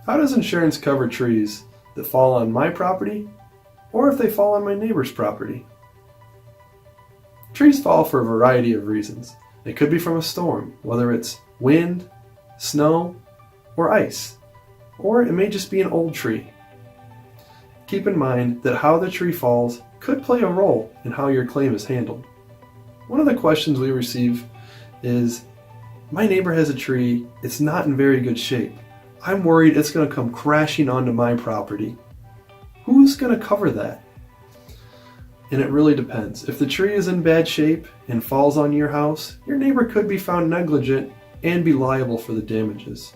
How does insurance cover trees that fall on my property or if they fall on my neighbor's property? Trees fall for a variety of reasons. It could be from a storm, whether it's wind, snow, or ice, or it may just be an old tree. Keep in mind that how the tree falls could play a role in how your claim is handled. One of the questions we receive is, my neighbor has a tree, it's not in very good shape. I'm worried it's going to come crashing onto my property. Who's going to cover that? And it really depends. If the tree is in bad shape and falls on your house, your neighbor could be found negligent and be liable for the damages.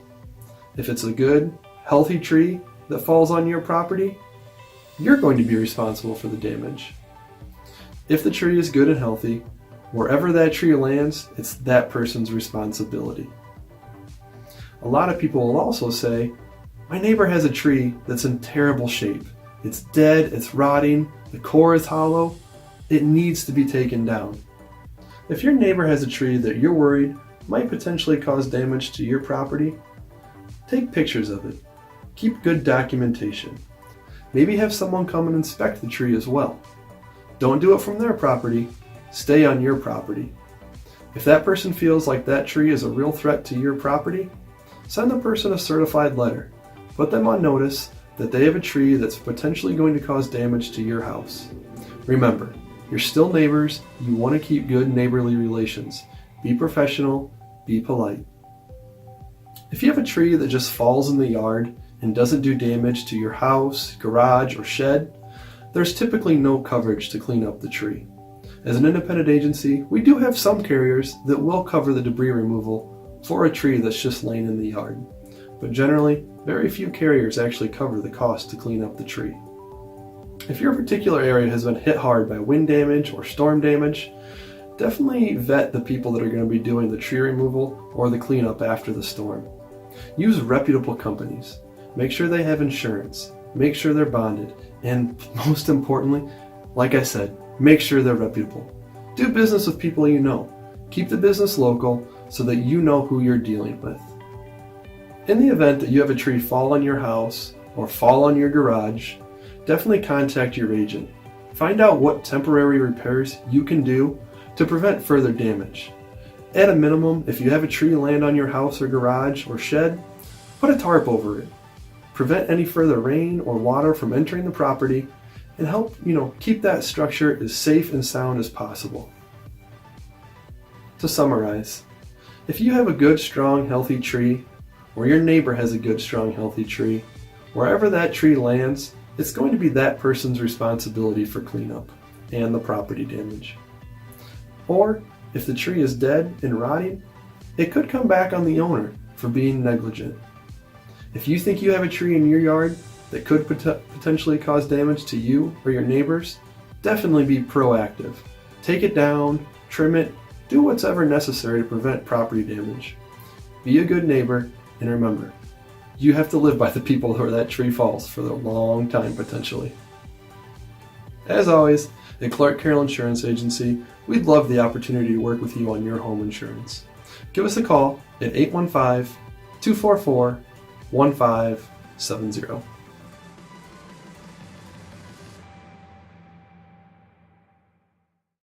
If it's a good, healthy tree that falls on your property, you're going to be responsible for the damage. If the tree is good and healthy, wherever that tree lands, it's that person's responsibility. A lot of people will also say, my neighbor has a tree that's in terrible shape. It's dead, it's rotting, the core is hollow, it needs to be taken down. If your neighbor has a tree that you're worried might potentially cause damage to your property, take pictures of it. Keep good documentation. Maybe have someone come and inspect the tree as well. Don't do it from their property, stay on your property. If that person feels like that tree is a real threat to your property, send the person a certified letter. Put them on notice that they have a tree that's potentially going to cause damage to your house. Remember, you're still neighbors, you want to keep good neighborly relations. Be professional, be polite. If you have a tree that just falls in the yard and doesn't do damage to your house, garage, or shed, there's typically no coverage to clean up the tree. As an independent agency, we do have some carriers that will cover the debris removal for a tree that's just laying in the yard. But generally, very few carriers actually cover the cost to clean up the tree. If your particular area has been hit hard by wind damage or storm damage, definitely vet the people that are going to be doing the tree removal or the cleanup after the storm. Use reputable companies. Make sure they have insurance. Make sure they're bonded. And most importantly, like I said, make sure they're reputable. Do business with people you know. Keep the business local so that you know who you're dealing with. In the event that you have a tree fall on your house or fall on your garage, definitely contact your agent. Find out what temporary repairs you can do to prevent further damage. At a minimum, if you have a tree land on your house or garage or shed, put a tarp over it. Prevent any further rain or water from entering the property and help, keep that structure as safe and sound as possible. To summarize, if you have a good, strong, healthy tree, or your neighbor has a good, strong, healthy tree, wherever that tree lands, it's going to be that person's responsibility for cleanup and the property damage. Or, if the tree is dead and rotting, it could come back on the owner for being negligent. If you think you have a tree in your yard that could potentially cause damage to you or your neighbors, definitely be proactive. Take it down, trim it, do what's ever necessary to prevent property damage. Be a good neighbor, and remember, you have to live by the people where that tree falls for a long time potentially. As always, at Clark Carroll Insurance Agency, we'd love the opportunity to work with you on your home insurance. Give us a call at 815-244-1570.